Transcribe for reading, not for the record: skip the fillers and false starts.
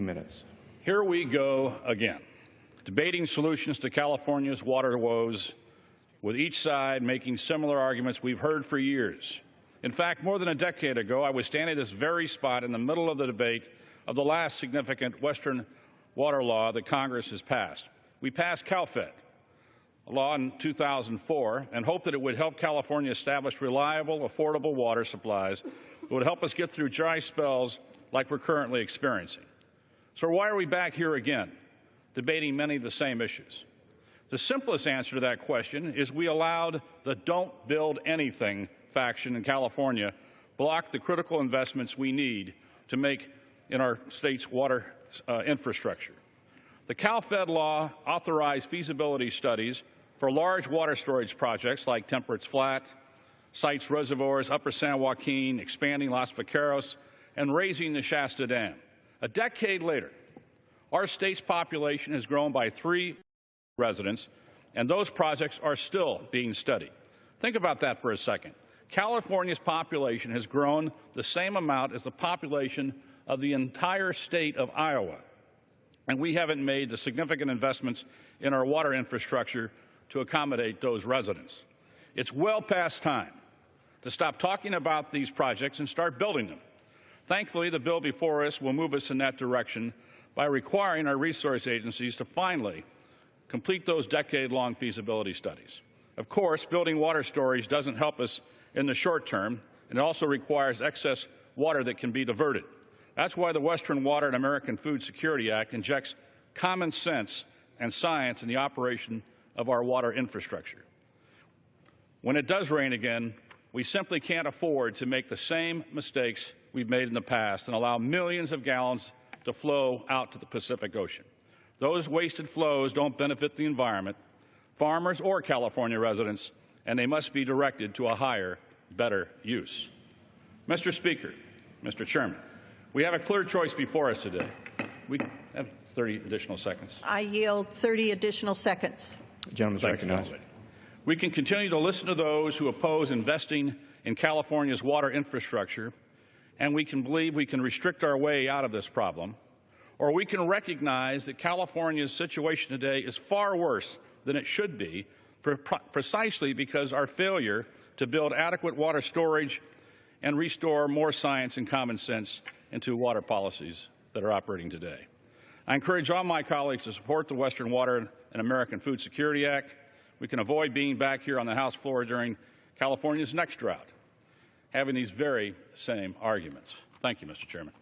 Minutes. Here we go again, debating solutions to California's water woes, with each side making similar arguments we've heard for years. In fact, more than a decade ago, I was standing at this very spot in the middle of the debate of the last significant Western water law that Congress has passed. We passed CalFed, a law in 2004, and hoped that it would help California establish reliable, affordable water supplies that would help us get through dry spells like we're currently experiencing. So why are we back here again, debating many of the same issues? The simplest answer to that question is we allowed the "don't build anything" faction in California block the critical investments we need to make in our state's water infrastructure. The CalFed law authorized feasibility studies for large water storage projects like Temperance Flat, Sites Reservoirs, Upper San Joaquin, expanding Los Vaqueros, and raising the Shasta Dam. A decade later, our state's population has grown by 3 residents, and those projects are still being studied. Think about that for a second. California's population has grown the same amount as the population of the entire state of Iowa, and we haven't made the significant investments in our water infrastructure to accommodate those residents. It's well past time to stop talking about these projects and start building them. Thankfully, the bill before us will move us in that direction by requiring our resource agencies to finally complete those decade-long feasibility studies. Of course, building water storage doesn't help us in the short term, and it also requires excess water that can be diverted. That's why the Western Water and American Food Security Act injects common sense and science in the operation of our water infrastructure. When it does rain again, we simply can't afford to make the same mistakes we've made in the past and allow millions of gallons to flow out to the Pacific Ocean. Those wasted flows don't benefit the environment, farmers, or California residents, and they must be directed to a higher, better use. Mr. Speaker, Mr. Chairman, we have a clear choice before us today. We have 30 additional seconds. I yield 30 additional seconds. The gentleman is recognized. We can continue to listen to those who oppose investing in California's water infrastructure, and we can believe we can restrict our way out of this problem, or we can recognize that California's situation today is far worse than it should be, precisely because our failure to build adequate water storage and restore more science and common sense into water policies that are operating today. I encourage all my colleagues to support the Western Water and American Food Security Act. We can avoid being back here on the House floor during California's next drought, having these very same arguments. Thank you, Mr. Chairman.